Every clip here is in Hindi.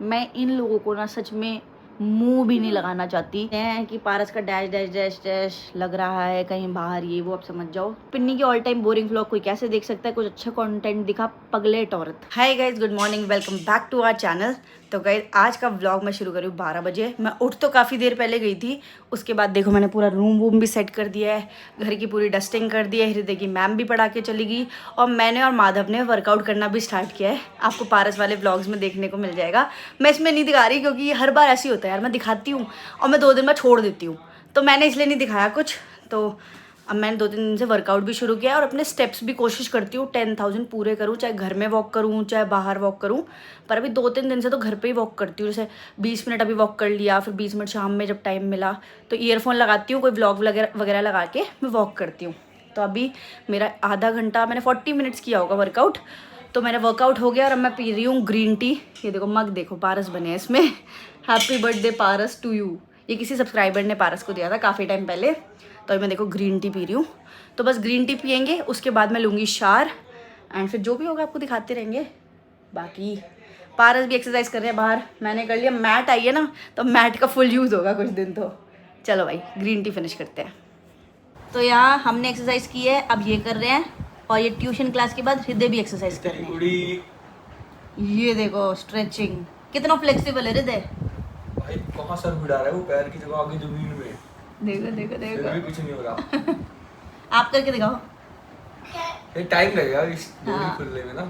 मैं इन लोगों को ना सच में मुंह भी नहीं लगाना चाहती है कि पारस का डैश डैश डैश डैश लग रहा है कहीं बाहर, ये वो, अब समझ जाओ। पिन्नी की ऑल टाइम बोरिंग व्लॉग कोई कैसे देख सकता है? कुछ अच्छा कंटेंट दिखा, पगलेट औरत। Hi guys, good morning, welcome back to our channel. तो गाइज आज का व्लॉग मैं शुरू करूँ 12 बजे। मैं उठ तो काफ़ी देर पहले गई थी, उसके बाद देखो मैंने पूरा रूम वूम भी सेट कर दिया है, घर की पूरी डस्टिंग कर दी है। हृदय की मैम भी पढ़ा के चली गई और मैंने और माधव ने वर्कआउट करना भी स्टार्ट किया है। आपको पारस वाले व्लॉग्स में देखने को मिल जाएगा। मैं इसमें नहीं दिखा रही क्योंकि हर बार ऐसे ही होता है यार, मैं दिखाती हूँ और मैं 2 दिन बाद छोड़ देती हूँ, तो मैंने इसलिए नहीं दिखाया कुछ। तो अब मैंने 2-3 दिन से वर्कआउट भी शुरू किया है और अपने स्टेप्स भी कोशिश करती हूँ 10,000 पूरे करूँ, चाहे घर में वॉक करूँ चाहे बाहर वॉक करूँ। पर अभी 2-3 दिन से तो घर पे ही वॉक करती हूँ। जैसे 20 मिनट अभी वॉक कर लिया, फिर 20 मिनट शाम में जब टाइम मिला तो ईयरफोन लगाती हूँ, कोई व्लॉग वगैरह लगा के मैं वॉक करती हूँ। तो अभी मेरा आधा घंटा, मैंने 40 मिनट्स किया होगा वर्कआउट। तो मेरा वर्कआउट हो गया और अब मैं पी रही हूँ ग्रीन टी। ये देखो मग, देखो पारस बने हैं इसमें। Happy birthday Paras to you. ये किसी सब्सक्राइबर ने पारस को दिया था काफ़ी टाइम पहले। तो अभी मैं देखो ग्रीन टी पी रही हूँ। तो बस ग्रीन टी पियेंगे, उसके बाद मैं लूँगी शार एंड फिर जो भी होगा आपको दिखाते रहेंगे। बाकी पारस भी एक्सरसाइज कर रहे हैं बाहर, मैंने कर लिया। मैट आई है ना, तो मैट का फुल यूज़ होगा कुछ दिन। तो चलो भाई ग्रीन टी फिनिश करते हैं। तो यहाँ हमने एक्सरसाइज की है, अब ये कर रहे हैं और ये ट्यूशन क्लास के बाद हृदय भी एक्सरसाइज कर रहे हैं। ये देखो स्ट्रेचिंग कितना फ्लेक्सिबल है हृदय। भाई कहाँ सर भिड़ा रहा है वो, पैर की जगह आगे जमीन में। देखो देखो देखो, फिर भी कुछ नहीं हो रहा। आप करके दिखाओ। ये टाइम लगेगा इस बॉडी हाँ। खुलने में ना।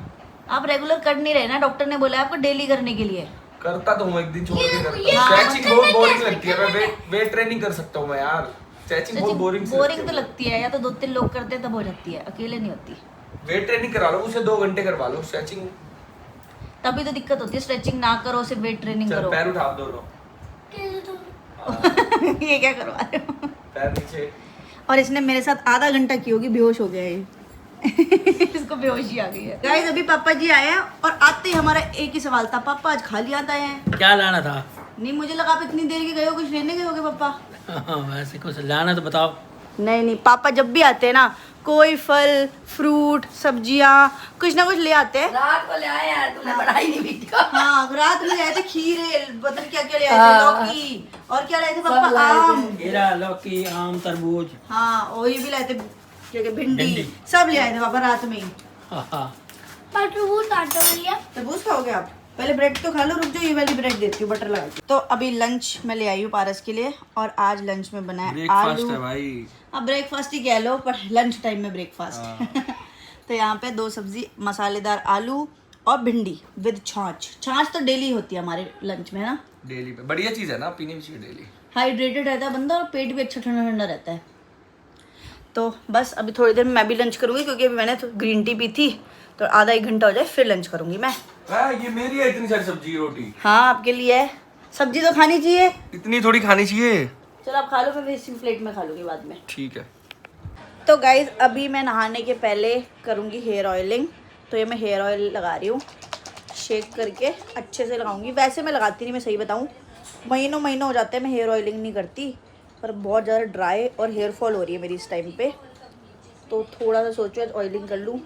आप रेगुलर कर नहीं रहे ना, डॉक्टर ने बोला आपको डेली करने के लिए। करता तो हूँ, एक दिन छोड़ के करता हूँ। हाँ। स्ट्रेचिंग बहुत बोरिंग लगती है। मैं वेट ट्रेनिंग कर सकता हूँ मैं यार। स्ट्रेचिंग बहुत बोरिंग तो लगती है, या तो 2-3 लोग करते हैं तब हो जाती है, अकेले नहीं होती। वेट ट्रेनिंग करा लो, उसे 2 घंटे करवा लो स्ट्रेचिंग। तभी तो दिक्कत होती है, स्ट्रेचिंग ना करो सिर्फ वेट ट्रेनिंग करो। पैर उठा दोनों। ये क्या करवा रहे हो? पैर नीचे। और इसने मेरे साथ आधा घंटा की होगी, बेहोश हो गया है। इसको बेहोशी आ गई है। गाइस अभी पापा जी आए हैं और आते ही हमारा एक ही सवाल था, पापा आज खाली आता है? क्या लाना था? नहीं मुझे लगा आप इतनी देर के गए हो, कुछ लेने गए होगे पापा। हाँ, वैसे कुछ लाना तो बताओ। नहीं पापा जब भी आते हैं ना, कोई फल फ्रूट सब्जियां कुछ ना कुछ ले आते हैं। रात को ले आए यार, तुमने बढ़ाई नहीं वीडियो। हाँ रात में लाए थे खीरे, पता नहीं क्या क्या ले आए थे, लौकी और क्या लाए थे पापा, आम। खीरा, लौकी, आम, तरबूज। हाँ और ये भी लाए थे, क्या भिंडी, भिंडी। सब ले आए थे पापा रात में ही। हाँ। तरबूज खाओगे आप? पहले ब्रेड तो खा लो, रुक जाओ, ये वाली ब्रेड देती हूँ बटर लगा के। तो अभी लंच मैं ले आई हूँ पारस के लिए और आज लंच में बना है आलू। है भाई। अब ब्रेकफास्ट ही कह लो, पर लंच टाइम में ब्रेकफास्ट। तो यहाँ पे 2 सब्जी, मसालेदार आलू और भिंडी विद छाछ। छाछ तो डेली होती है हमारे लंच में ना, डेली पे बढ़िया चीज है ना, पीनी भी चाहिए डेली। हाइड्रेटेड रहता है बंदा और पेट भी अच्छा ठंडा ठंडा रहता है। तो बस अभी थोड़ी देर में मैं भी लंच करूँगी क्योंकि अभी मैंने तो ग्रीन टी पी थी, तो आधा 1 घंटा हो जाए फिर लंच करूँगी मैं। ये मेरी है इतनी सारी सब्जी रोटी। हाँ आपके लिए है, सब्जी तो खानी चाहिए। इतनी थोड़ी खानी चाहिए। चलो आप खा लो, मैं इसी प्लेट में खा लूँगी बाद में। ठीक है। तो गाइज अभी मैं नहाने के पहले करूँगी हेयर ऑयलिंग। तो ये मैं हेयर ऑयल लगा रही हूँ, शेक करके अच्छे से लगाऊंगी। वैसे मैं लगाती नहीं, मैं सही बताऊँ, महीनों हो जाते हैं मैं हेयर ऑयलिंग नहीं करती, पर बहुत ज़्यादा ड्राई और हेयर फॉल हो रही है मेरी इस टाइम पे। तो थोड़ा सा सोचो आज ऑयलिंग कर लूँ।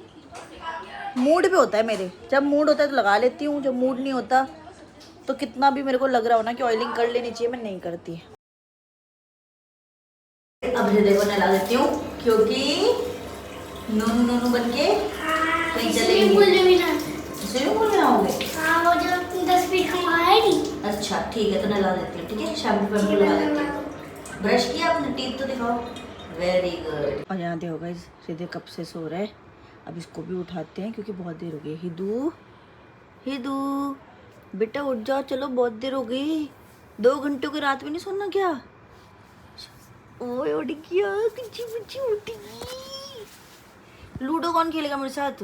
मूड भी होता है मेरे, जब मूड होता है तो लगा लेती हूँ, जब मूड नहीं होता तो कितना भी मेरे को लग रहा हो ना कि ऑयलिंग कर लेनी चाहिए, मैं नहीं करती। अब हृदय को नहला देती हूँ क्योंकि नोनू बन के कहीं चलेंगे। स्विमिंग पूल में आओगे? अच्छा ठीक है, तो नहला देती हूँ। ठीक है, शैम्पू लगा देती हूँ। ब्रश किया आपने? टीथ तो दिखाओ। Very good. और यहाँ देखो गाइस हृदय कब से सो रहा है, अब इसको भी उठाते हैं क्योंकि बहुत देर हो गई। हिदू बेटा उठ जाओ, चलो बहुत देर हो गई। 2 घंटों की रात में नहीं सोना क्या? ओए उठ गया, किची पिची उठ गई। लूडो कौन खेलेगा मेरे साथ?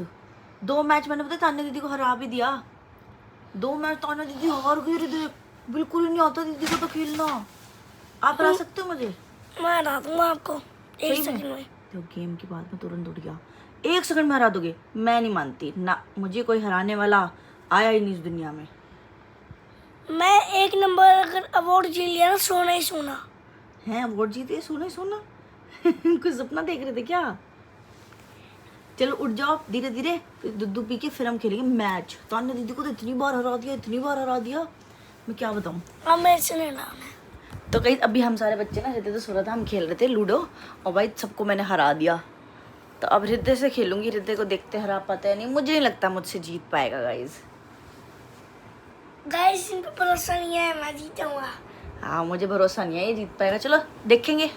2 मैच मैंने पता तान्या दीदी को हरा भी दिया। 2 मैच तान्या दीदी हार गई। हृदय बिल्कुल ही नहीं आता दीदी को तो खेलना। आप हरा सकते हो मुझे? मैं हरा दूंगा आपको 1 सेकंड में। तो गेम की बात में तुरंत उठ गया। 1 सेकंड में हरा दोगे? मैं नहीं मानती ना, मुझे कोई हराने वाला आया ही नहीं इस दुनिया में। मैं 1 नंबर अगर अवार्ड जीत लिया ना, सोना ही सोना है। अवार्ड जीते? सोना कुछ सपना देख रहे थे क्या? चलो उठ जाओ धीरे धीरे, दूध पी के फिर हम खेलेंगे मैच। तान्या दीदी को तो इतनी बार हरा दिया मैं क्या बताऊँ। अब मेरे से नहीं नाम है। तो कहीं अभी हम सारे बच्चे ना हृदय तो सो रहा था, हम खेल रहे थे लूडो और भाई सबको मैंने हरा दिया। तो अब हृदय से खेलूंगी, हृदय को देखते हरा पाता है नहीं, मुझे नहीं लगता मुझसे जीत पाएगा गाइज। गाइस इन पे भरोसा नहीं है, मैं जीतूंगा। हाँ मुझे भरोसा नहीं है ये जीत पाएगा, चलो देखेंगे।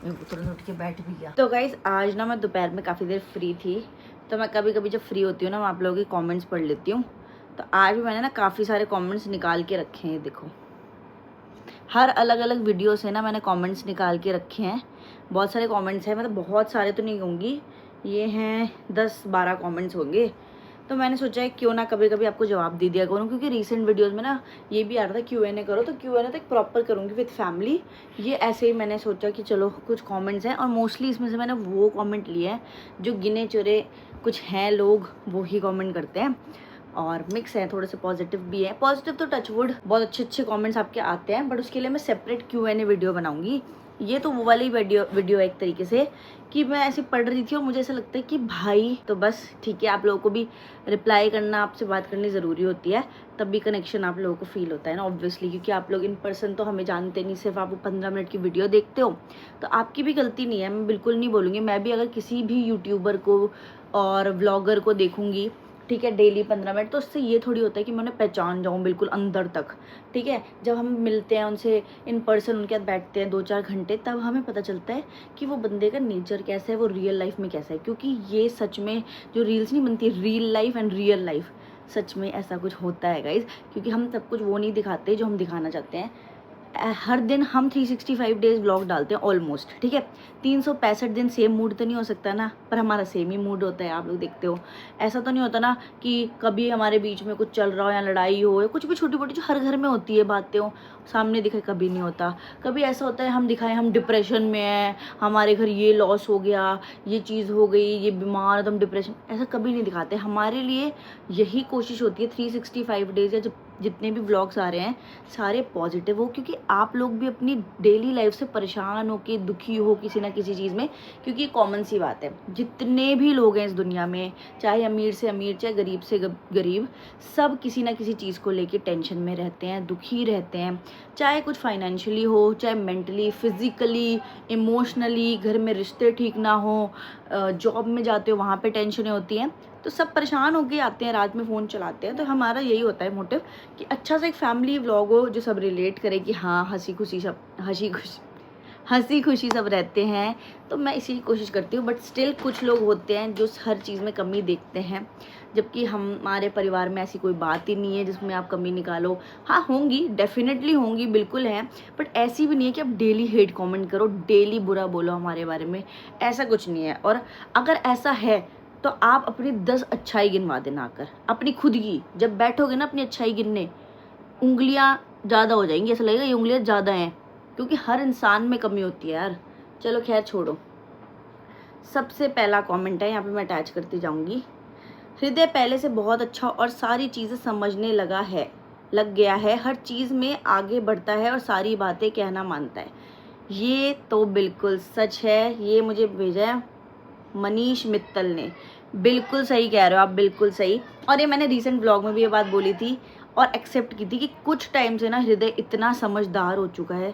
तुरंत उठ के बैठ भी गया। तो गाइज आज ना मैं दोपहर में काफ़ी देर फ्री थी, तो मैं कभी कभी जब फ्री होती हूँ ना मैं आप लोगों के कमेंट्स पढ़ लेती हूँ। तो आज भी मैंने ना काफ़ी सारे कमेंट्स निकाल के रखे हैं, देखो हर अलग अलग वीडियो से ना मैंने कमेंट्स निकाल के रखे हैं। बहुत सारे कमेंट्स हैं, मतलब बहुत सारे तो नहीं कहूँगी, ये हैं 10-12 कमेंट्स होंगे। तो मैंने सोचा है क्यों ना कभी कभी आपको जवाब दे दिया करूँ, क्योंकि रीसेंट वीडियोस में ना ये भी आ रहा था Q&A करो, तो Q&A तो एक प्रॉपर करूँगी विद फैमिली। ये ऐसे ही मैंने सोचा कि चलो कुछ कमेंट्स हैं और मोस्टली इसमें से मैंने वो कमेंट लिए हैं जो गिने चुरे कुछ हैं लोग वो ही कमेंट करते हैं, और मिक्स है, थोड़े से पॉजिटिव भी है। पॉजिटिव तो टचवुड बहुत अच्छे अच्छे कमेंट्स आपके आते हैं, बट उसके लिए मैं सेपरेट Q&A वीडियो बनाऊंगी। ये तो वो वाली वीडियो है एक तरीके से कि मैं ऐसे पढ़ रही थी और मुझे ऐसा लगता है कि भाई तो बस ठीक है, आप लोगों को भी रिप्लाई करना, आपसे बात करनी ज़रूरी होती है, तब भी कनेक्शन आप लोगों को फील होता है ना ऑब्वियसली, क्योंकि आप लोग इन पर्सन तो हमें जानते नहीं, सिर्फ आप 15 मिनट की वीडियो देखते हो। तो आपकी भी गलती नहीं है, मैं बिल्कुल नहीं बोलूँगी। मैं भी अगर किसी भी यूट्यूबर को और व्लॉगर को देखूँगी, ठीक है, डेली 15 मिनट, तो उससे ये थोड़ी होता है कि मैं उन्हें पहचान जाऊँ बिल्कुल अंदर तक, ठीक है। जब हम मिलते हैं उनसे इन पर्सन, उनके साथ बैठते हैं 2-4 घंटे, तब हमें पता चलता है कि वो बंदे का नेचर कैसा है, वो रियल लाइफ में कैसा है। क्योंकि ये सच में जो रील्स नहीं बनती, real life and real life, सच में ऐसा कुछ होता है गाइज। क्योंकि हम सब कुछ वो नहीं दिखाते जो हम दिखाना चाहते हैं। हर दिन हम 365 डेज व्लॉग डालते हैं ऑलमोस्ट, ठीक है। 365 दिन सेम मूड तो नहीं हो सकता ना, पर हमारा सेम ही मूड होता है, आप लोग देखते हो। ऐसा तो नहीं होता ना कि कभी हमारे बीच में कुछ चल रहा हो या लड़ाई हो या कुछ भी छोटी मोटी जो हर घर में होती है बातें हो, सामने दिखाए कभी नहीं होता। कभी ऐसा होता है हम दिखाएं हम डिप्रेशन में हैं, हमारे घर ये लॉस हो गया, ये चीज़ हो गई, ये बीमार, तो हम डिप्रेशन, ऐसा कभी नहीं दिखाते। हमारे लिए यही कोशिश होती है 365 डेज या जब जितने भी व्लॉग्स आ रहे हैं सारे पॉजिटिव हो, क्योंकि आप लोग भी अपनी डेली लाइफ से परेशान हो के दुखी हो किसी ना किसी चीज़ में। क्योंकि ये कॉमन सी बात है, जितने भी लोग हैं इस दुनिया में, चाहे अमीर से अमीर चाहे गरीब से गरीब, सब किसी ना किसी चीज़ को लेके टेंशन में रहते हैं, दुखी रहते हैं। चाहे कुछ फाइनेंशियली हो, चाहे मेंटली, फिजिकली, इमोशनली, घर में रिश्ते ठीक ना हो, जॉब में जाते हो वहाँ पे टेंशनें होती हैं, तो सब परेशान होके आते हैं, रात में फ़ोन चलाते हैं। तो हमारा यही होता है मोटिव कि अच्छा सा एक फैमिली व्लॉग हो जो सब रिलेट करे कि हाँ हंसी खुशी सब रहते हैं। तो मैं इसी की कोशिश करती हूँ। बट स्टिल कुछ लोग होते हैं जो हर चीज़ में कमी देखते हैं, जबकि हमारे परिवार में ऐसी कोई बात ही नहीं है जिसमें आप कमी निकालो। हाँ होंगी, डेफिनेटली होंगी, बिल्कुल है, बट ऐसी भी नहीं है कि आप डेली हेट कमेंट करो, डेली बुरा बोलो हमारे बारे में, ऐसा कुछ नहीं है। और अगर ऐसा है तो आप अपनी 10 अच्छाई गिनवा देना आकर, अपनी खुद की। जब बैठोगे ना अपनी अच्छाई गिनने, उंगलियां ज़्यादा हो जाएंगी, ऐसा लगेगा ये उंगलियां ज़्यादा हैं, क्योंकि हर इंसान में कमी होती है यार। चलो खैर छोड़ो। सबसे पहला कमेंट है, यहाँ पे मैं अटैच करती जाऊंगी। हृदय पहले से बहुत अच्छा और सारी चीज़ें समझने लग गया है, हर चीज़ में आगे बढ़ता है और सारी बातें कहना मानता है। ये तो बिल्कुल सच है। ये मुझे भेजा है मनीष मित्तल ने। बिल्कुल सही कह रहे हो आप, बिल्कुल सही। और ये मैंने रीसेंट व्लॉग में भी ये बात बोली थी और एक्सेप्ट की थी कि कुछ टाइम से ना हृदय इतना समझदार हो चुका है।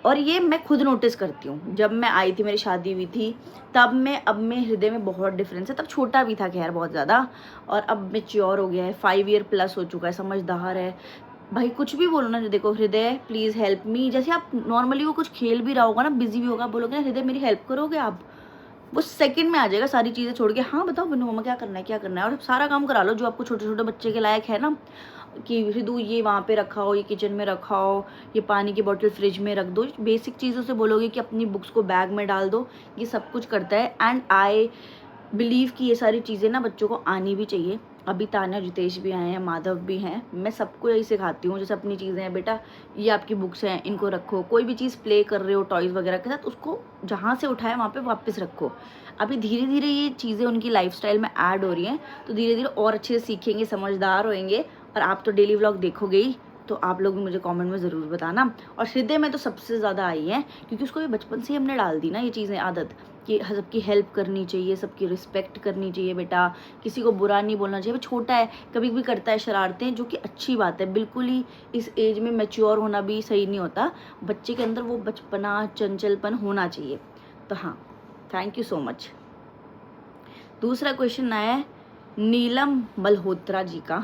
और ये मैं खुद नोटिस करती हूँ। जब मैं आई थी, मेरी शादी हुई थी, तब में अब में हृदय में बहुत डिफरेंस है। तब छोटा भी था खैर बहुत ज़्यादा, और अब मैच्योर हो गया है, 5 ईयर प्लस हो चुका है, समझदार है भाई। कुछ भी बोलो ना, देखो हृदय प्लीज़ हेल्प मी, जैसे आप नॉर्मली वो कुछ खेल भी रहा होगा ना, बिजी भी होगा, बोलोगे ना हृदय मेरी हेल्प करोगे आप, वो सेकंड में आ जाएगा सारी चीज़ें छोड़ के। हाँ बताओ बिन्नू मम्मा क्या करना है, और सारा काम करा लो जो आपको छोटे छोटे बच्चे के लायक है ना, कि हृदू ये वहाँ पे रखा हो, ये किचन में रखा हो, ये पानी की बोतल फ्रिज में रख दो। बेसिक चीज़ों से बोलोगे कि अपनी बुक्स को बैग में डाल दो, ये सब कुछ करता है। एंड आई बिलीव कि ये सारी चीज़ें ना बच्चों को आनी भी चाहिए। अभी तान्या जितेश भी आए हैं, माधव भी हैं, मैं सबको यही सिखाती हूँ। जैसे अपनी चीज़ें हैं, बेटा ये आपकी बुक्स हैं, इनको रखो। कोई भी चीज़ प्ले कर रहे हो टॉयज़ वगैरह के साथ, उसको जहाँ से उठाए वहाँ पे वापस रखो। अभी धीरे धीरे ये चीज़ें उनकी लाइफस्टाइल में ऐड हो रही हैं, तो धीरे धीरे और अच्छे से सीखेंगे, समझदार होंगे। और आप तो डेली व्लॉग देखोगे ही, तो आप लोग मुझे कमेंट में ज़रूर बताना। और हृदय में तो सबसे ज़्यादा आई है, क्योंकि उसको भी बचपन से ही हमने डाल दी ना ये चीज़ें, आदत कि सबकी हेल्प करनी चाहिए, सबकी रिस्पेक्ट करनी चाहिए बेटा, किसी को बुरा नहीं बोलना चाहिए। वो छोटा है, कभी भी करता है शरारतें, जो कि अच्छी बात है। बिल्कुल ही इस एज में मैच्योर होना भी सही नहीं होता, बच्चे के अंदर वो बचपना चंचलपन होना चाहिए। तो हाँ, थैंक यू सो मच। दूसरा क्वेश्चन आया है नीलम मल्होत्रा जी का,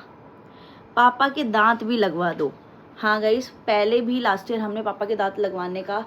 पापा के दांत भी लगवा दो। हाँ गाइस, पहले भी लास्ट ईयर हमने पापा के दांत लगवाने का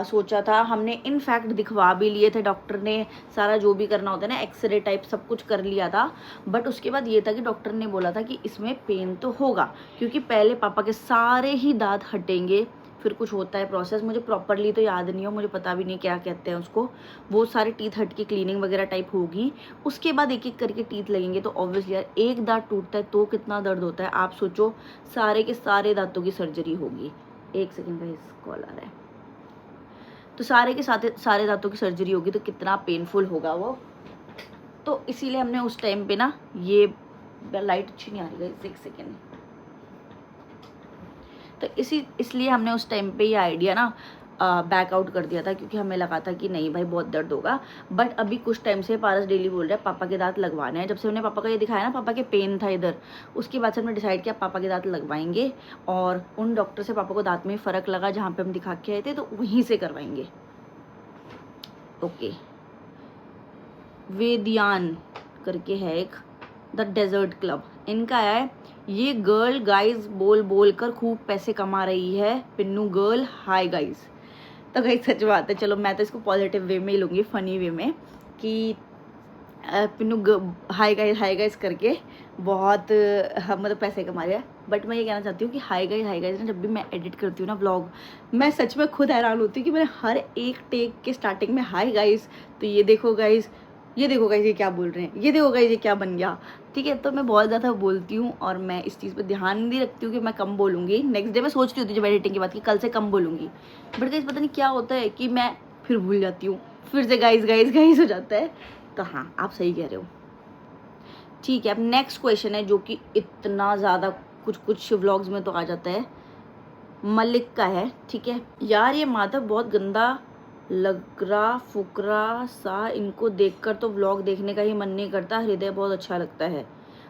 सोचा था। हमने इनफैक्ट दिखवा भी लिए थे, डॉक्टर ने सारा जो भी करना होता है ना, एक्सरे टाइप सब कुछ कर लिया था। बट उसके बाद ये था कि डॉक्टर ने बोला था कि इसमें पेन तो होगा, क्योंकि पहले पापा के सारे ही दांत हटेंगे, फिर कुछ होता है प्रोसेस, मुझे प्रॉपरली तो याद नहीं हो, मुझे पता भी नहीं क्या कहते हैं उसको। वो सारे टीथ हट की क्लीनिंग वगैरह टाइप होगी, उसके बाद एक एक करके टीथ लगेंगे। तो ऑब्वियसली यार, एक दांत टूटता है तो कितना दर्द होता है, आप सोचो सारे के सारे दांतों की सर्जरी होगी। एक सेकेंड का इस कॉल आ रहा है। तो सारे के सारे दांतों की सर्जरी होगी, तो कितना पेनफुल होगा वो। तो इसीलिए हमने उस टाइम पे ना, ये लाइट अच्छी नहीं आ रही है, एक सेकेंड। तो इसलिए हमने उस टाइम पे ये आइडिया ना बैक आउट कर दिया था, क्योंकि हमें लगा था कि नहीं भाई बहुत दर्द होगा। बट अभी कुछ टाइम से पारस डेली बोल रहा है पापा के दांत लगवाने हैं। जब से हमने पापा का ये दिखाया ना, पापा के पेन था इधर, उसके बाद से हमने डिसाइड किया पापा के दांत लगवाएंगे। और उन डॉक्टर से पापा को दांत में फ़र्क लगा जहाँ पे हम दिखा के आए थे, तो वहीं से करवाएंगे। ओके, वेदियान करके है एक, द डेजर्ट क्लब, इनका है ये गर्ल गाइज बोल कर खूब पैसे कमा रही है, पिन्नू गर्ल हाय गाइज। तो गाइज सच बात है, चलो मैं तो इसको पॉजिटिव वे में ही लूँगी, फ़नी वे में, कि पिन्नू हाय गाइज करके बहुत मतलब पैसे कमा रहे हैं। बट मैं ये कहना चाहती हूँ कि हाय गाइज ना, जब भी मैं एडिट करती हूँ ना व्लॉग, मैं सच में खुद हैरान होती हूँ कि मैंने हर एक टेक के स्टार्टिंग में हाय गाइज, तो ये देखो गाइज ये क्या बोल रहे हैं, ये देखो गाइज ये क्या बन गया, ठीक है। तो मैं बहुत ज़्यादा बोलती हूँ और मैं इस चीज़ पे ध्यान नहीं रखती हूँ कि मैं कम बोलूँगी। नेक्स्ट डे मैं सोचती होती जब एडिटिंग की बात की कल से कम बोलूँगी, बट गाइज पता नहीं क्या होता है कि मैं फिर भूल जाती हूँ, फिर से गाइज हो जाता है। तो हाँ, आप सही कह रहे हो। ठीक है, अब नेक्स्ट क्वेश्चन है जो कि इतना ज़्यादा कुछ व्लॉग्स में तो आ जाता है, मलिक का है। ठीक है यार, ये माधव बहुत गंदा लग रहा, फुकरा सा, इनको देखकर तो व्लॉग देखने का ही मन नहीं करता, हृदय बहुत अच्छा लगता है।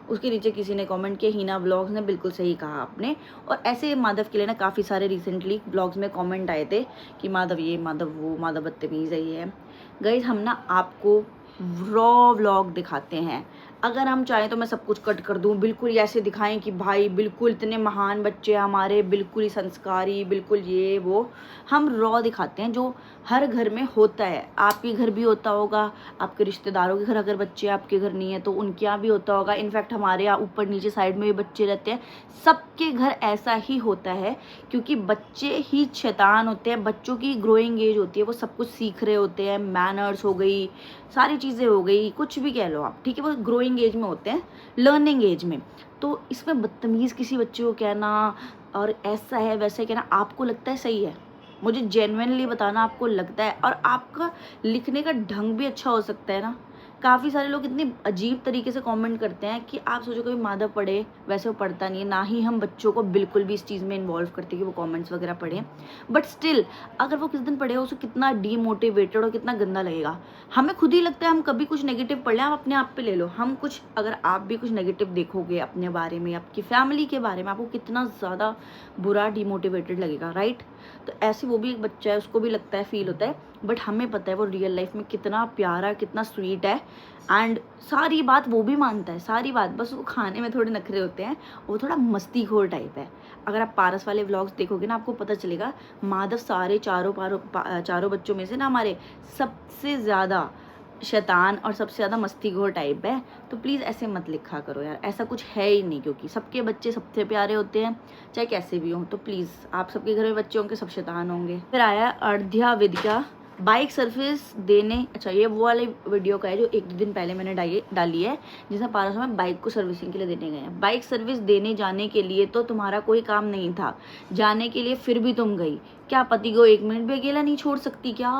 उसके नीचे किसी ने कमेंट किया, हीना व्लॉग्स ने, बिल्कुल सही कहा आपने। और ऐसे माधव के लिए ना काफ़ी सारे रिसेंटली व्लॉग्स में कमेंट आए थे कि माधव ये, माधव वो, माधव बदतमीज़ है ये। गाइस, हम ना आपको रॉ व्लॉग दिखाते हैं। अगर हम चाहें तो मैं सब कुछ कट कर दूं, बिल्कुल ही ऐसे दिखाएं कि भाई बिल्कुल इतने महान बच्चे हमारे, बिल्कुल ही संस्कारी, बिल्कुल ये वो। हम रॉ दिखाते हैं जो हर घर में होता है। आपके घर भी होता होगा, आपके रिश्तेदारों के घर अगर बच्चे आपके घर नहीं है तो उनके यहाँ भी होता होगा। इनफैक्ट हमारे यहाँ ऊपर नीचे साइड में भी बच्चे रहते हैं, सबके घर ऐसा ही होता है, क्योंकि बच्चे ही शैतान होते हैं। बच्चों की ग्रोइंग एज होती है, वो सब कुछ सीख रहे होते हैं, मैनर्स हो गई, सारी चीज़ें हो गई, कुछ भी कह लो आप, ठीक है। वो ग्रोइंग एज में होते हैं, लर्निंग एज में। तो इसमें बदतमीज़ किसी बच्चे को कहना और ऐसा है वैसे कहना, आपको लगता है सही है? मुझे जेन्युइनली बताना, आपको लगता है? और आपका लिखने का ढंग भी अच्छा हो सकता है ना। काफ़ी सारे लोग इतनी अजीब तरीके से कमेंट करते हैं कि आप सोचो कभी माधव पढ़े, वैसे वो पढ़ता नहीं है। ना ही हम बच्चों को बिल्कुल भी इस चीज़ में इन्वॉल्व करते कि वो कमेंट्स वगैरह पढ़ें, बट स्टिल अगर वो किस दिन पढ़ेगा उसको कितना डीमोटिवेटेड और कितना गंदा लगेगा। हमें खुद ही लगता है हम कभी कुछ नेगेटिव पढ़ लें, आप अपने आप पे ले लो। हम कुछ, अगर आप भी कुछ नेगेटिव देखोगे अपने बारे में, आपकी फैमिली के बारे में, आपको कितना ज़्यादा बुरा डीमोटिवेटेड लगेगा, राइट। तो ऐसे वो भी एक बच्चा है, उसको भी लगता है, फील होता है, बट हमें पता है वो रियल लाइफ में कितना प्यारा, कितना स्वीट है। एंड सारी बात वो भी मानता है, सारी बात, बस वो खाने में थोड़े नखरे होते हैं, वो थोड़ा मस्तीखोर टाइप है। अगर आप पारस वाले व्लॉग्स देखोगे ना, आपको पता चलेगा माधव सारे चारों बच्चों में से ना हमारे सबसे ज़्यादा शैतान और सबसे ज़्यादा मस्तीखोर टाइप है। तो प्लीज़ ऐसे मत लिखा करो यार, ऐसा कुछ है ही नहीं, क्योंकि सबके बच्चे सबसे प्यारे होते हैं, चाहे कैसे भी हों। तो प्लीज़, आप सबके घर में बच्चे होंगे, सब शैतान होंगे। फिर आया अर्ध्या विद्या, बाइक सर्विस देने, अच्छा ये वो वाले वीडियो का है जो एक दो दिन पहले मैंने डाली है, जिसमें पारस में बाइक को सर्विसिंग के लिए देने गए हैं। बाइक सर्विस देने जाने के लिए तो तुम्हारा कोई काम नहीं था, जाने के लिए फिर भी तुम गई, क्या पति को 1 मिनट भी अकेला नहीं छोड़ सकती क्या?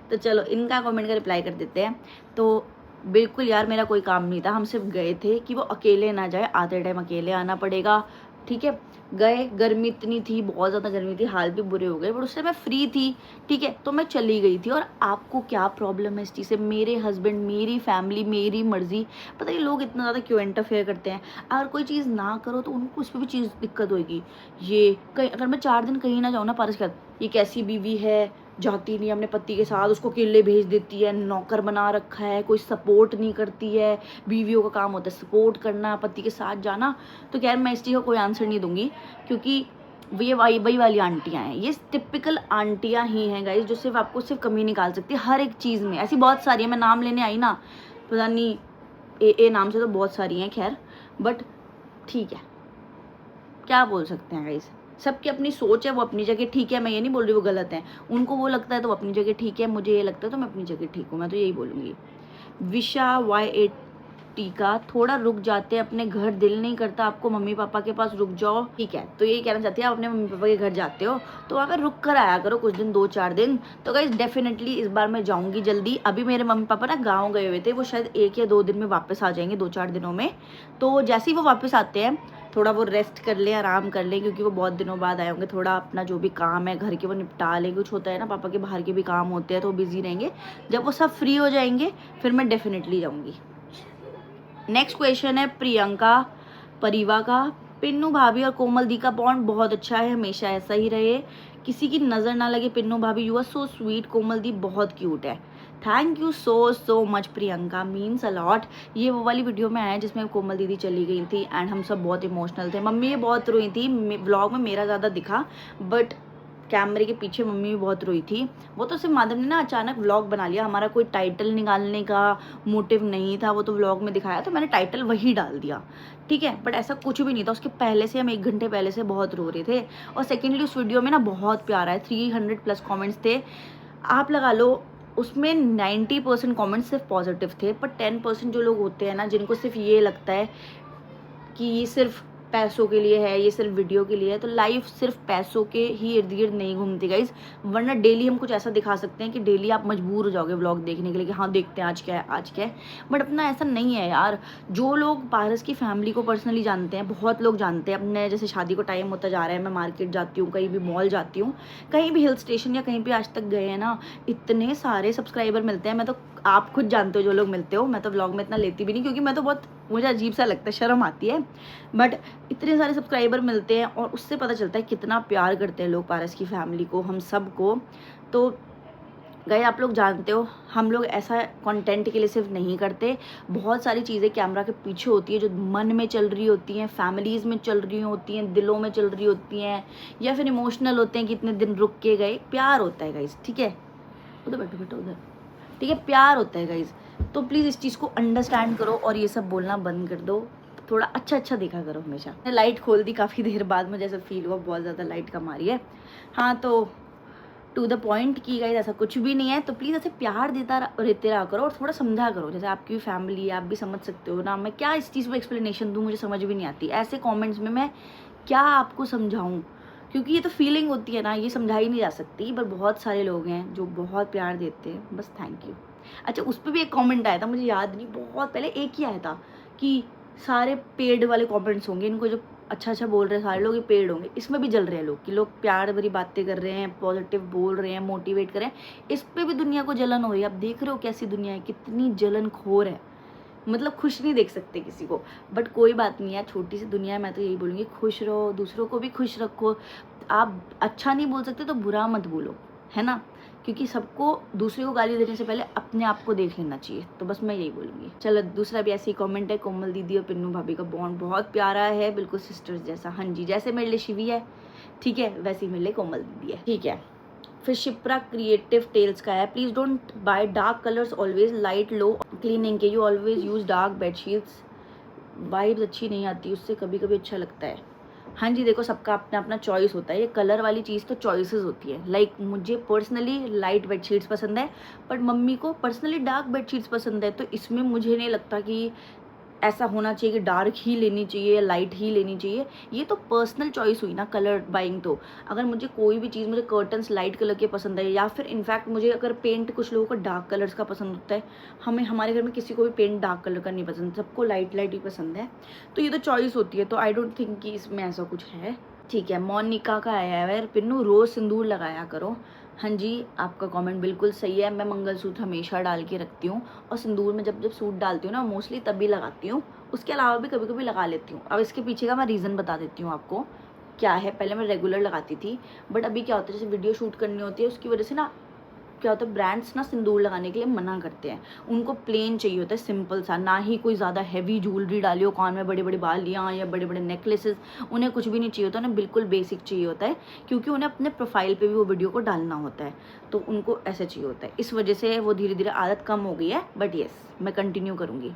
तो चलो इनका कमेंट का रिप्लाई कर देते हैं। तो बिल्कुल यार, मेरा कोई काम नहीं था, हम सिर्फ गए थे कि वो अकेले ना जाए, आते टाइम अकेले आना पड़ेगा, ठीक है। गए, गर्मी इतनी थी, बहुत ज़्यादा गर्मी थी, हाल भी बुरे हो गए, बट उससे मैं फ्री थी, ठीक है, तो मैं चली गई थी। और आपको क्या प्रॉब्लम है इस चीज़ से? मेरे हस्बैंड, मेरी फैमिली, मेरी मर्जी, पता नहीं लोग इतना ज़्यादा क्यों इंटरफेयर करते हैं। अगर कोई चीज़ ना करो तो उनको उस पर भी चीज़ दिक्कत होगी। ये कहीं अगर मैं 4 दिन कहीं ना जाऊँ ना, पारस का ये कैसी बीवी है, जाती नहीं अपने पति के साथ, उसको अकेले भेज देती है, नौकर बना रखा है, कोई सपोर्ट नहीं करती है। बीवियों का काम होता है सपोर्ट करना, पति के साथ जाना। तो खैर मैं इस चीज़ का कोई आंसर नहीं दूंगी, क्योंकि ये वही वाली आंटियां हैं, ये टिपिकल आंटियां ही हैं गाइस, जो सिर्फ आपको सिर्फ कमी निकाल सकती है हर एक चीज़ में। ऐसी बहुत सारी है, मैं नाम लेने आई ना, पता नहीं ए नाम से तो बहुत सारी हैं, खैर बट ठीक है, क्या बोल सकते हैं गाइस। सबकी अपनी सोच है, वो अपनी जगह ठीक है, मैं ये नहीं बोल रही वो गलत है। उनको वो लगता है तो वो अपनी जगह ठीक है, मुझे ये लगता है तो मैं अपनी जगह ठीक हूँ, मैं तो यही बोलूँगी। विशा YAT का थोड़ा रुक जाते हैं अपने घर, दिल नहीं करता आपको मम्मी पापा के पास, रुक जाओ। ठीक है, तो यही कहना चाहती है, आप अपने मम्मी पापा के घर जाते हो तो वहाँ पर रुक कर आया करो कुछ दिन, 2-4 दिन। तो गाइस डेफिनेटली इस बार मैं जाऊँगी जल्दी। अभी मेरे मम्मी पापा ना गाँव गए हुए थे, वो शायद 1 या 2 दिन में वापस आ जाएंगे, 2-4 दिनों में। तो जैसे ही वो वापस आते हैं थोड़ा वो रेस्ट कर ले, आराम कर ले, क्योंकि वो बहुत दिनों बाद आए होंगे, थोड़ा अपना जो भी काम है घर के वो निपटा ले। कुछ होता है ना, पापा के बाहर के भी काम होते हैं तो वो बिजी रहेंगे। जब वो सब फ्री हो जाएंगे फिर मैं डेफिनेटली जाऊंगी। नेक्स्ट क्वेश्चन है प्रियंका परिवा का। पिन्नू भाभी और कोमल दी का बॉन्ड बहुत अच्छा है, हमेशा ऐसा ही रहे, किसी की नज़र ना लगे। पिन्नू भाभी यू आर सो स्वीट, कोमल दी बहुत क्यूट है। Thank you so much Priyanka, means a lot. ये वो वाली वीडियो में आया जिसमें कोमल दीदी चली गई थी एंड हम सब बहुत इमोशनल थे। मम्मी ये बहुत रोई थी, व्लॉग में मेरा ज़्यादा दिखा बट कैमरे के पीछे मम्मी भी बहुत रोई थी। वो तो सिर्फ माधव ने ना अचानक व्लॉग बना लिया, हमारा कोई टाइटल निकालने का मोटिव नहीं था, वो तो व्लॉग में दिखाया तो मैंने टाइटल वही डाल दिया, ठीक है। बट ऐसा कुछ भी नहीं था, उसके पहले से हम 1 घंटे पहले से बहुत रो रहे थे। और सेकेंडली उस वीडियो में ना बहुत प्यार है, 300+ कॉमेंट्स थे, आप लगा लो उसमें 90% कमेंट्स सिर्फ पॉजिटिव थे, पर 10% जो लोग होते हैं ना, जिनको सिर्फ ये लगता है कि ये सिर्फ पैसों के लिए है, ये सिर्फ वीडियो के लिए है, तो लाइफ सिर्फ पैसों के ही इर्द गिर्द नहीं घूमती गाइज। वरना डेली हम कुछ ऐसा दिखा सकते हैं कि डेली आप मजबूर हो जाओगे व्लॉग देखने के लिए कि हाँ देखते हैं आज क्या है आज क्या है। बट अपना ऐसा नहीं है यार। जो लोग पारस की फैमिली को पर्सनली जानते हैं, बहुत लोग जानते हैं, अपने जैसे शादी को टाइम होता जा रहा है, मैं मार्केट जाती हूँ, कहीं भी मॉल जाती हूँ, कहीं भी हिल स्टेशन या कहीं भी आज तक गए हैं ना, इतने सारे सब्सक्राइबर मिलते हैं। मैं तो, आप खुद जानते हो जो लोग मिलते हो, मैं तो व्लॉग में इतना लेती भी नहीं क्योंकि मैं तो बहुत, मुझे अजीब सा लगता है, शर्म आती है। बट इतने सारे सब्सक्राइबर मिलते हैं और उससे पता चलता है कितना प्यार करते हैं लोग पारस की फैमिली को, हम सब को। तो गए आप लोग जानते हो, हम लोग ऐसा कंटेंट के लिए सिर्फ नहीं करते, बहुत सारी चीज़ें कैमरा के पीछे होती है जो मन में चल रही होती हैं, फैमिलीज़ में चल रही होती हैं, दिलों में चल रही होती हैं, या फिर इमोशनल होते हैं कि इतने दिन रुक के गए। प्यार होता है गाइज, ठीक है, उधर बैठो उधर, ठीक है, प्यार होता है गाइज। तो प्लीज़ इस चीज़ को अंडरस्टैंड करो और ये सब बोलना बंद कर दो, थोड़ा अच्छा देखा करो हमेशा। मैंने लाइट खोल दी काफ़ी देर बाद, मुझे ऐसा फील हुआ बहुत ज़्यादा लाइट कम आ रही है। हाँ, तो टू द पॉइंट की गाइस, ऐसा कुछ भी नहीं है। तो प्लीज़ ऐसे प्यार देते रहा करो और थोड़ा समझा करो, जैसे आपकी फैमिली है, आप भी समझ सकते हो ना। मैं क्या इस चीज़ पर एक्सप्लेनेशन दूँ, मुझे समझ भी नहीं आती ऐसे कॉमेंट्स में, मैं क्या आपको समझाऊँ, क्योंकि ये तो फीलिंग होती है ना, ये समझाई नहीं जा सकती। पर बहुत सारे लोग हैं जो बहुत प्यार देते हैं, बस थैंक यू। अच्छा, उस पर भी एक कमेंट आया था, मुझे याद नहीं, बहुत पहले एक ही आया था कि सारे पेड वाले कमेंट्स होंगे, इनको जो अच्छा बोल रहे हैं सारे लोग ये पेड होंगे। इसमें भी जल रहे हैं लोग कि लोग प्यार भरी बातें कर रहे हैं, पॉजिटिव बोल रहे हैं, मोटिवेट कर रहे हैं, इस पर भी दुनिया को जलन हो रही है। आप देख रहे हो कैसी दुनिया है, कितनी जलन खोर है, मतलब खुश नहीं देख सकते किसी को। बट कोई बात नहीं है, छोटी सी दुनिया है, मैं तो यही बोलूँगी खुश रहो, दूसरों को भी खुश रखो। आप अच्छा नहीं बोल सकते तो बुरा मत बोलो, है ना, क्योंकि सबको दूसरे को गाली देने से पहले अपने आप को देख लेना चाहिए। तो बस मैं यही बोलूँगी। चलो, दूसरा भी ऐसे ही कमेंट है, कोमल दीदी और पिन्नू भाभी का बॉन्ड बहुत प्यारा है, बिल्कुल सिस्टर्स जैसा। हाँ जी, जैसे मेरे लिए शिवी है, ठीक है, वैसे ही मेरे लिए कोमल दीदी है, ठीक है। फिर शिप्रा क्रिएटिव टेल्स का है, please don't buy dark colours, always light लो क्लीनिंग के, you always use dark bedsheets, vibes अच्छी नहीं आती उससे, कभी कभी अच्छा लगता है। हाँ जी, देखो सबका अपना अपना चॉइस होता है, ये कलर वाली चीज़ तो चॉइसेस होती है। लाइक मुझे पर्सनली लाइट बेडशीट्स पसंद है, बट मम्मी को पर्सनली डार्क बेडशीट्स पसंद है, तो इसमें मुझे नहीं लगता कि ऐसा होना चाहिए कि डार्क ही लेनी चाहिए, लाइट ही लेनी चाहिए, ये तो पर्सनल चॉइस हुई ना कलर बाइंग। तो अगर मुझे कोई भी चीज़, मुझे कर्टन्स लाइट कलर के पसंद है, या फिर इनफैक्ट मुझे अगर पेंट, कुछ लोगों को डार्क कलर्स का पसंद होता है, हमारे घर में किसी को भी पेंट डार्क कलर का नहीं पसंद, सबको लाइट लाइट ही पसंद है। तो ये तो चॉइस होती है, तो आई डोंट थिंक कि इसमें ऐसा कुछ है। ठीक है, मोनिका का आया है, पिन्नू रोज़ सिंदूर लगाया करो। हाँ जी, आपका कमेंट बिल्कुल सही है। मैं मंगलसूत्र हमेशा डाल के रखती हूँ, और सिंदूर में जब सूट डालती हूँ ना, मोस्टली तभी लगाती हूँ, उसके अलावा भी कभी कभी लगा लेती हूँ। अब इसके पीछे का मैं रीज़न बता देती हूँ आपको क्या है। पहले मैं रेगुलर लगाती थी, बट अभी क्या होता है, जैसे वीडियो शूट करनी होती है, उसकी वजह से ना क्या होता है, ब्रांड्स ना सिंदूर लगाने के लिए मना करते हैं। उनको प्लेन चाहिए होता है, सिंपल सा, ना ही कोई ज़्यादा हैवी ज्वेलरी डालियो, कान में बड़े बड़े बालियाँ या बड़े बड़े नेकलेसेस, उन्हें कुछ भी नहीं चाहिए होता, उन्हें बिल्कुल बेसिक चाहिए होता है, क्योंकि उन्हें अपने प्रोफाइल पे भी वो वीडियो को डालना होता है, तो उनको ऐसे चाहिए होता है। इस वजह से वो धीरे धीरे आदत कम हो गई है, बट येस मैं कंटिन्यू करूँगी,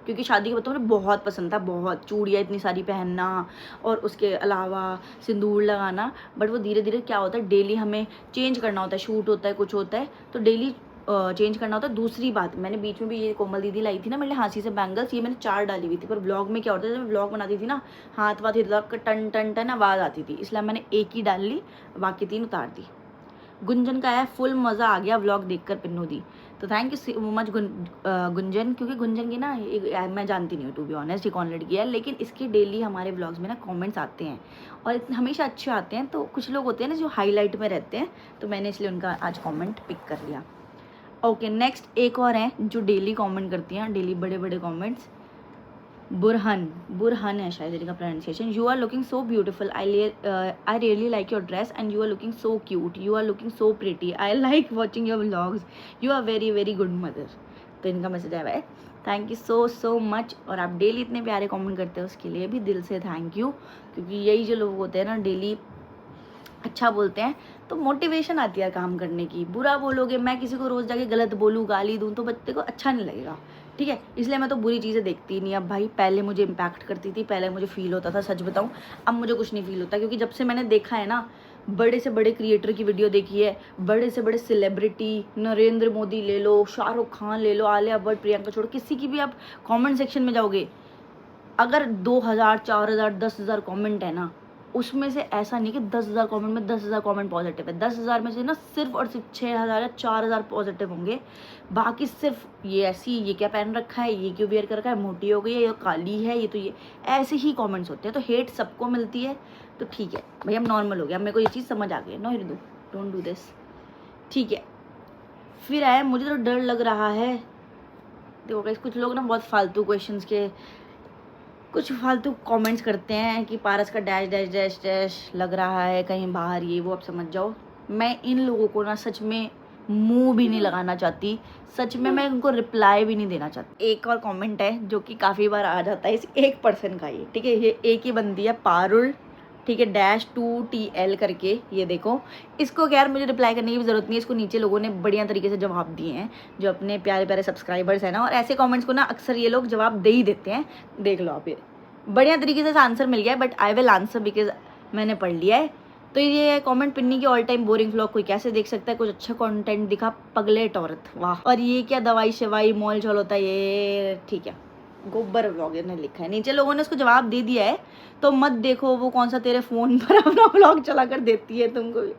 क्योंकि शादी के बाद तो मुझे बहुत पसंद था, बहुत चूड़ियाँ इतनी सारी पहनना और उसके अलावा सिंदूर लगाना। बट वो धीरे धीरे क्या होता है, डेली हमें चेंज करना होता है, शूट होता है, कुछ होता है, तो डेली चेंज करना होता है। दूसरी बात, मैंने बीच में भी ये कोमल दीदी लाई थी ना मेरे हाँसी से बैंगल्स, ये मैंने 4 डाली हुई थी, पर व्लॉग में क्या होता है, जब मैं व्लॉग बनाती थी ना, हाथ वाथ इधर टन टन टन आवाज़ आती थी, इसलिए मैंने एक ही डाल ली, बाकी 3 उतार दी। गुंजन का है, फुल मज़ा आ गया व्लॉग देखकर पिन्नू दी, तो thank you so much Gunjan, क्योंकि गुंजन की ना मैं जानती नहीं हूँ टू बी ऑनेस्ट, ये कौन लड़की है, लेकिन इसके डेली हमारे व्लॉग्स में ना कमेंट्स आते हैं, और हमेशा अच्छे आते हैं। तो कुछ लोग होते हैं ना जो हाईलाइट में रहते हैं, तो मैंने इसलिए उनका आज कमेंट पिक कर लिया। ओके, नेक्स्ट एक और है जो डेली कमेंट करती हैं, डेली बड़े बड़े कमेंट्स। बुरहन है शायद इनका pronunciation. You are looking so beautiful, I really like your dress and you are looking so cute, you are looking so pretty, I like watching your vlogs, you are very very good mother. तो इनका मैसेज आया है, थैंक यू सो मच। और आप डेली इतने प्यारे कमेंट करते हो, उसके लिए भी दिल से थैंक यू, क्योंकि यही जो लोग होते हैं ना डेली अच्छा बोलते हैं, तो मोटिवेशन आती है काम करने की। बुरा बोलोगे, मैं किसी को रोज़ जाके गलत बोलूँ, गाली दूँ, तो बच्चे को अच्छा नहीं लगेगा, ठीक है, इसलिए मैं तो बुरी चीज़ें देखती नहीं। अब भाई पहले मुझे इम्पैक्ट करती थी, पहले मुझे फील होता था, सच बताऊँ अब मुझे कुछ नहीं फील होता, क्योंकि जब से मैंने देखा है ना, बड़े से बड़े क्रिएटर की वीडियो देखी है, बड़े से बड़े सेलिब्रिटी, नरेंद्र मोदी ले लो, शाहरुख खान ले लो, आलिया भट्ट, प्रियंका चोपड़ा, किसी की भी आप कमेंट सेक्शन में जाओगे, अगर 2000 4000 10,000 कमेंट है ना, उसमें से ऐसा नहीं कि 10,000 कमेंट में 10,000 कमेंट पॉजिटिव है, 10,000 में से ना सिर्फ और सिर्फ 6,000 या 4,000 पॉजिटिव होंगे, बाकी सिर्फ ये ऐसी, ये क्या पहन रखा है, ये क्यों वेयर कर रखा है, मोटी हो गई है, ये काली है, ये तो ये ऐसे ही कमेंट्स होते हैं। तो हेट सबको मिलती है, तो ठीक है भाई, हम नॉर्मल हो गया, मेरे को ये चीज़ समझ आ गई। नो हिरदू, डोंट डू दिस, ठीक है। फिर आया, मुझे तो डर लग रहा है। देखो गाइस, कुछ लोग ना बहुत फालतू क्वेश्चंस के कुछ फालतू कमेंट्स करते हैं कि पारस का डैश डैश डैश डैश लग रहा है कहीं बाहर, ये वो, आप समझ जाओ। मैं इन लोगों को ना सच में मुंह भी नहीं लगाना चाहती, सच में मैं उनको रिप्लाई भी नहीं देना चाहती। एक और कमेंट है जो कि काफ़ी बार आ जाता है, इस एक पर्सन का, ये ठीक है, ये एक ही बंदी है, पारुल, ठीक है, -2TL करके, ये देखो। इसको खैर मुझे रिप्लाई करने की भी ज़रूरत नहीं है, इसको नीचे लोगों ने बढ़िया तरीके से जवाब दिए हैं, जो अपने प्यारे प्यारे सब्सक्राइबर्स हैं ना, और ऐसे कमेंट्स को ना अक्सर ये लोग जवाब दे ही देते हैं। देख लो आप, ये बढ़िया तरीके से आंसर मिल गया है, but I will answer because मैंने पढ़ लिया है। तो ये कमेंट, पिन्नी की ऑल टाइम बोरिंग व्लॉग कोई कैसे देख सकता है, कुछ अच्छा कंटेंट दिखा, पगलेट औरत, वाह। और ये क्या दवाई शवाई मॉल चल होता है, ये ठीक है, गोबर व्लॉग ने लिखा है, नीचे लोगों ने उसको जवाब दे दिया है, तो मत देखो वो कौन सा तेरे फ़ोन पर अपना व्लॉग चला कर देती है तुमको भी।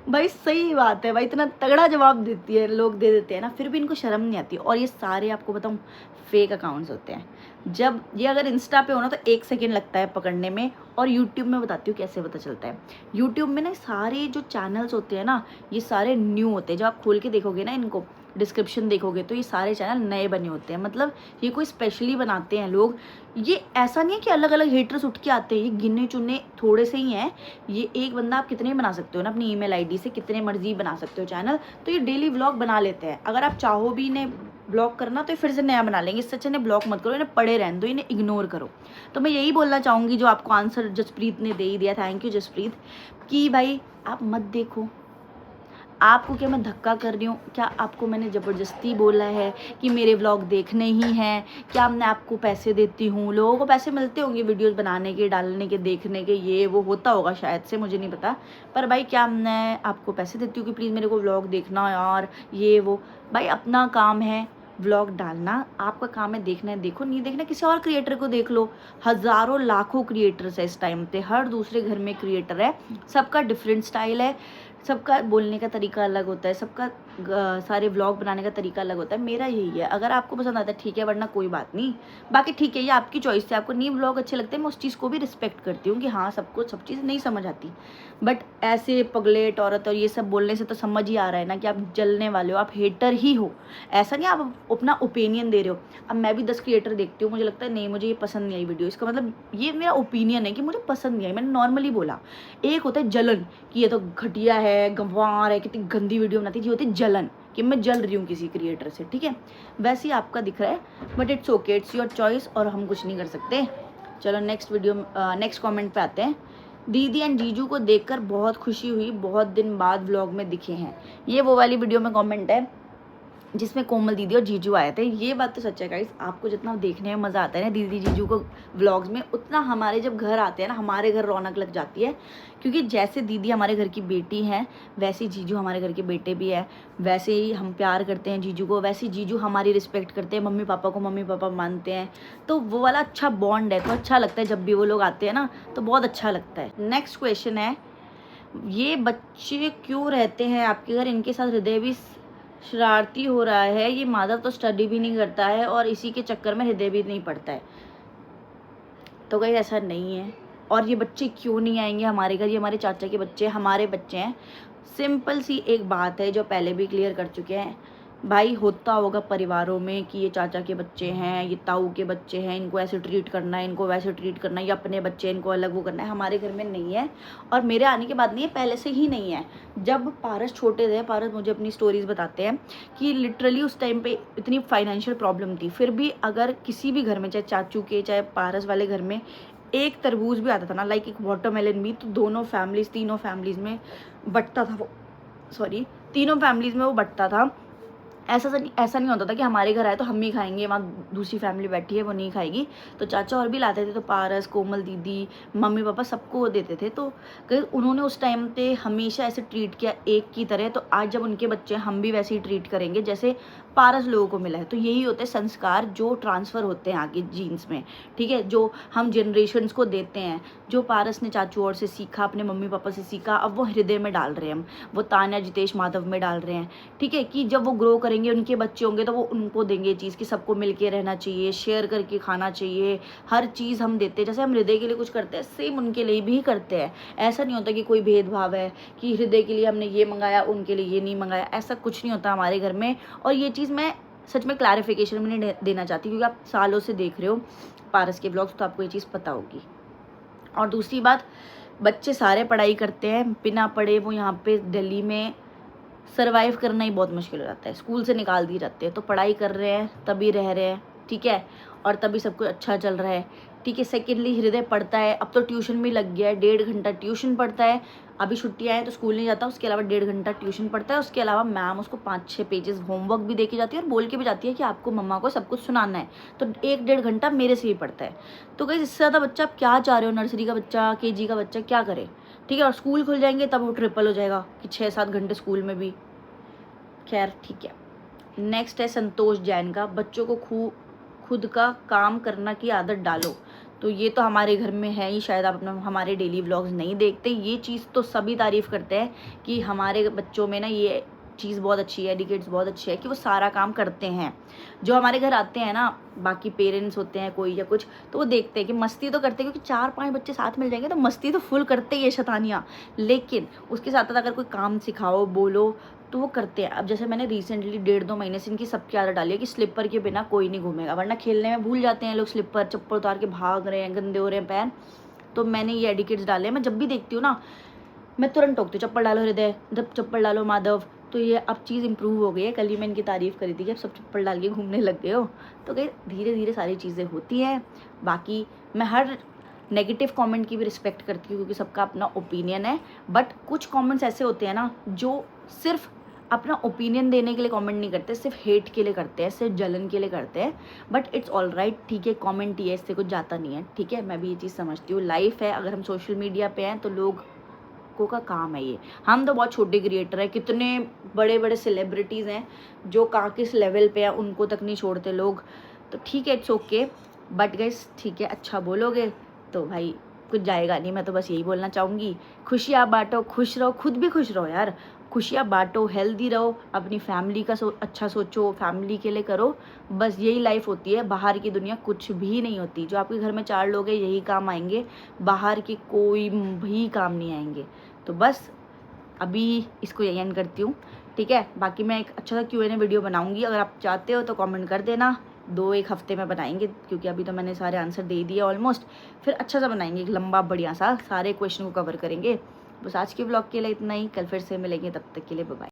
भाई सही बात है भाई, इतना तगड़ा जवाब देती है, लोग दे देते हैं ना, फिर भी इनको शर्म नहीं आती। और ये सारे आपको बताऊँ फेक अकाउंट्स होते हैं। जब ये अगर इंस्टा पे हो ना तो 1 सेकेंड लगता है पकड़ने में, और यूट्यूब में बताती हूँ कैसे पता चलता है। यूट्यूब में ना सारे जो चैनल्स होते हैं ना, ये सारे न्यू होते हैं। जब आप खोल के देखोगे ना, इनको डिस्क्रिप्शन देखोगे, तो ये सारे चैनल नए बने होते हैं, मतलब ये कोई स्पेशली बनाते हैं लोग। ये ऐसा नहीं है कि अलग अलग हेटर्स उठ के आते हैं, ये गिने चुने थोड़े से ही हैं। ये एक बंदा आप कितने बना सकते हो ना, अपनी ईमेल आईडी से कितने मर्जी बना सकते हो चैनल, तो ये डेली व्लॉग बना लेते हैं। अगर आप चाहो भी इन्हें ब्लॉक करना तो फिर से नया बना लेंगे, इससे अच्छा इन्हें ब्लॉक मत करो, इन्हें पड़े रहने दो, इन्हें इग्नोर करो। तो मैं यही बोलना चाहूँगी, जो आपको आंसर जसप्रीत ने दे ही दिया, थैंक यू जसप्रीत, कि भाई आप मत देखो। आपको क्या मैं धक्का कर रही हूँ? क्या आपको मैंने ज़बरदस्ती बोला है कि मेरे व्लॉग देखने ही हैं? क्या मैं आपको पैसे देती हूँ? लोगों को पैसे मिलते होंगे वीडियोस बनाने के, डालने के, देखने के, ये वो होता होगा शायद से, मुझे नहीं पता। पर भाई क्या मैं आपको पैसे देती हूँ कि प्लीज़ मेरे को व्लॉग देखना यार, ये वो? भाई अपना काम है, व्लॉग डालना, आपका काम है देखना है देखो, नहीं देखना किसी और क्रिएटर को देख लो। हज़ारों लाखों क्रिएटर्स है इस टाइम पे, हर दूसरे घर में क्रिएटर है, सबका डिफरेंट स्टाइल है, सबका बोलने का तरीका अलग होता है, सबका सारे व्लॉग बनाने का तरीका अलग होता है। मेरा यही है, अगर आपको पसंद आता है ठीक है, वरना कोई बात नहीं। बाकी ठीक है, ये आपकी चॉइस है, आपको नहीं व्लॉग अच्छे लगते हैं, मैं उस चीज़ को भी रिस्पेक्ट करती हूँ कि हाँ सबको सब चीज़ नहीं समझ आती। बट ऐसे पगलेट औरत और ये सब बोलने से तो समझ ही आ रहा है ना कि आप जलने वाले हो, आप हेटर ही हो। ऐसा नहीं आप अपना ओपिनियन दे रहे हो। अब मैं भी 10 क्रिएटर देखती हूँ, मुझे लगता है नहीं मुझे ये पसंद नहीं आई वीडियो, इसका मतलब ये मेरा ओपिनियन है कि मुझे पसंद नहीं आई, मैंने नॉर्मली बोला। एक होता है जलन कि ये तो घटिया है, गंवार है, कितनी गंदी वीडियो बनाती है, ये होती है जलन कि मैं जल रही हूँ किसी क्रिएटर से, ठीक है। वैसे ही आपका दिख रहा है, but it's okay, it's your choice और हम कुछ नहीं कर सकते। चलो नेक्स्ट कमेंट पे आते हैं। दीदी एंड जीजू को देखकर बहुत खुशी हुई, बहुत दिन बाद व्लॉग में दिखे हैं। ये वो वाली वीडियो में कमेंट है जिसमें कोमल दीदी और जीजू आए थे। ये बात तो सच है गाइस, आपको जितना देखने में मज़ा आता है ना दीदी जीजू को व्लॉग्स में, उतना हमारे जब घर आते हैं ना, हमारे घर रौनक लग जाती है। क्योंकि जैसे दीदी हमारे घर की बेटी हैं, वैसे ही जीजू हमारे घर के बेटे भी हैं, वैसे ही हम प्यार करते हैं जीजू को, वैसे ही जीजू हमारी रिस्पेक्ट करते हैं, मम्मी पापा को मम्मी पापा मानते हैं। तो वो वाला अच्छा बॉन्ड है, तो अच्छा लगता है जब भी वो लोग आते हैं ना, तो बहुत अच्छा लगता है। नेक्स्ट क्वेश्चन है, ये बच्चे क्यों रहते हैं आपके घर, इनके साथ हृदय भी शरारती हो रहा है। ये माधव तो स्टडी भी नहीं करता है और इसी के चक्कर में हृदय भी नहीं पढ़ता है। तो कहीं ऐसा नहीं है। और ये बच्चे क्यों नहीं आएंगे हमारे घर, ये हमारे चाचा के बच्चे, हमारे बच्चे हैं। सिंपल सी एक बात है जो पहले भी क्लियर कर चुके हैं भाई। होता होगा परिवारों में कि ये चाचा के बच्चे हैं, ये ताऊ के बच्चे हैं, इनको ऐसे ट्रीट करना है, इनको वैसे ट्रीट करना है, ये अपने बच्चे इनको अलग वो करना है। हमारे घर में नहीं है और मेरे आने के बाद नहीं है, पहले से ही नहीं है। जब पारस छोटे थे, पारस मुझे अपनी स्टोरीज़ बताते हैं कि लिटरली उस टाइम पे इतनी फाइनेंशियल प्रॉब्लम थी, फिर भी अगर किसी भी घर में, चाहे चाचू के चाहे पारस वाले घर में, एक तरबूज भी आता था ना, लाइक एक वाटरमेलन भी, तो तीनों फैमिलीज़ में बंटता था वो, तीनों फैमिलीज़ में वो बंटता था। ऐसा नहीं होता था कि हमारे घर आए तो हम ही खाएंगे, वहाँ दूसरी फैमिली बैठी है वो नहीं खाएगी। तो चाचा और भी लाते थे, तो पारस, कोमल दीदी, मम्मी पापा सबको देते थे। तो उन्होंने उस टाइम पे हमेशा ऐसे ट्रीट किया एक की तरह। तो आज जब उनके बच्चे हम भी वैसे ही ट्रीट करेंगे जैसे पारस लोगों को मिला है। तो यही होते हैं संस्कार जो ट्रांसफ़र होते हैं आगे जीन्स में, ठीक है, जो हम जनरेशन्स को देते हैं। जो पारस ने चाचू और से सीखा, अपने मम्मी पापा से सीखा, अब वो हृदय में डाल रहे हैं, हम वो तान्या, जितेश, माधव में डाल रहे हैं, ठीक है। कि जब वो ग्रो करेंगे, उनके बच्चे होंगे, तो वो उनको देंगे चीज़ कि सबको मिल के रहना चाहिए, शेयर करके खाना चाहिए, हर चीज़ हम देते हैं। जैसे हम हृदय के लिए कुछ करते हैं, सेम उनके लिए भी करते हैं। ऐसा नहीं होता कि कोई भेदभाव है कि हृदय के लिए हमने ये मंगाया, उनके लिए ये नहीं मंगाया, ऐसा कुछ नहीं होता हमारे घर में। और ये चीज़ मैं सच में क्लैरिफिकेशन में नहीं देना चाहती, क्योंकि आप सालों से देख रहे हो पारस के ब्लॉग्स, तो आपको ये चीज़ पता होगी। और दूसरी बात, बच्चे सारे पढ़ाई करते हैं, बिना पढ़े वो यहाँ पे दिल्ली में सर्वाइव करना ही बहुत मुश्किल हो जाता है। स्कूल से निकाल दिए जाते हैं, तो पढ़ाई कर रहे हैं तभी रह रहे हैं, ठीक है, और तभी सब कुछ अच्छा चल रहा है, ठीक है। सेकेंडली हृदय पढ़ता है, अब तो ट्यूशन भी लग गया है, 1.5 घंटा ट्यूशन पढ़ता है। अभी छुट्टियाँ हैं तो स्कूल नहीं जाता, उसके अलावा 1.5 घंटा ट्यूशन पढ़ता है। उसके अलावा मैम उसको 5-6 पेजेस होमवर्क भी दे के जाती है और बोल के भी जाती है कि आपको मम्मा को सब कुछ सुनाना है। तो 1-1.5 घंटा मेरे से ही पढ़ता है। तो गाइस इससे ज़्यादा बच्चा आप क्या चाह रहे हो, नर्सरी का बच्चा, KG का बच्चा क्या करे, ठीक है। और स्कूल खुल जाएंगे तब वो ट्रिपल हो जाएगा कि 6-7 घंटे स्कूल में भी। खैर ठीक है। नेक्स्ट है संतोष जैन का, बच्चों को खुद का काम करना की आदत डालो। तो ये तो हमारे घर में है ही, शायद आप अपना हमारे डेली व्लॉग्स नहीं देखते। ये चीज़ तो सभी तारीफ़ करते हैं कि हमारे बच्चों में ना ये चीज़ बहुत अच्छी है, एडिकेट्स बहुत अच्छी है कि वो सारा काम करते हैं। जो हमारे घर आते हैं ना, बाकी पेरेंट्स होते हैं कोई या कुछ, तो वो देखते हैं कि मस्ती तो करते हैं, क्योंकि 4-5 बच्चे साथ मिल जाएंगे तो मस्ती तो फुल करते ही है, शैतानियाँ। लेकिन उसके साथ साथ अगर कोई काम सिखाओ, बोलो, तो वो करते हैं। अब जैसे मैंने रिसेंटली 1.5-2 महीने से इनकी सबकी आदत डाली है कि स्लीपर के बिना कोई नहीं घूमेगा, वरना खेलने में भूल जाते हैं लोग, स्लीपर चप्पल उतार के भाग रहे हैं, गंदे हो रहे हैं पैर। तो मैंने ये एडिकेट्स डाले हैं। मैं जब भी देखती हूँ ना, मैं तुरंत टोकती हूँ, चप्पल डालो हृदय, जब चप्पल डालो माधव। तो ये अब चीज़ इंप्रूव हो गई है। कल ही मैं इनकी तारीफ़ करी थी कि अब सब चप्पल डाल के घूमने लग गए हो। तो कहीं धीरे धीरे सारी चीज़ें होती हैं। बाकी मैं हर नेगेटिव कमेंट की भी रिस्पेक्ट करती हूँ, क्योंकि सबका अपना ओपिनियन है। बट कुछ कमेंट्स ऐसे होते हैं ना जो सिर्फ अपना ओपिनियन देने के लिए कमेंट नहीं करते, सिर्फ हेट के लिए करते हैं, सिर्फ जलन के लिए करते हैं। बट इट्स ऑल राइट, ठीक है, कमेंट ही है, इससे कुछ जाता नहीं है, ठीक है। मैं भी ये चीज़ समझती हूँ, लाइफ है। अगर हम सोशल मीडिया पे हैं तो लोग लड़कों का काम है ये। हम तो बहुत छोटे क्रिएटर हैं, कितने बड़े बड़े सेलिब्रिटीज़ हैं जो कहाँ किस लेवल पे हैं, उनको तक नहीं छोड़ते लोग। तो ठीक है, इट्स ओके, बट गाइस ठीक है, अच्छा बोलोगे तो भाई कुछ जाएगा नहीं। मैं तो बस यही बोलना चाहूँगी, खुशियाँ बांटो, खुश रहो, खुद भी खुश रहो यार, खुशियाँ बांटो, हेल्दी रहो, अपनी फैमिली का अच्छा सोचो, फैमिली के लिए करो, बस यही लाइफ होती है। बाहर की दुनिया कुछ भी नहीं होती। जो आपके घर में 4 लोग हैं यही काम आएंगे, बाहर के कोई भी काम नहीं आएंगे। तो बस अभी इसको यही एंड करती हूँ, ठीक है। बाकी मैं एक अच्छा सा Q&A वीडियो बनाऊँगी, अगर आप चाहते हो तो कमेंट कर देना। 2-1 हफ्ते में बनाएंगे, क्योंकि अभी तो मैंने सारे आंसर दे दिए ऑलमोस्ट। फिर अच्छा सा बनाएंगे, एक लंबा बढ़िया सा, सारे क्वेश्चन को कवर करेंगे। बस आज के ब्लॉग के लिए इतना ही, कल फिर से मिलेंगे, तब तक के लिए बाय बाय।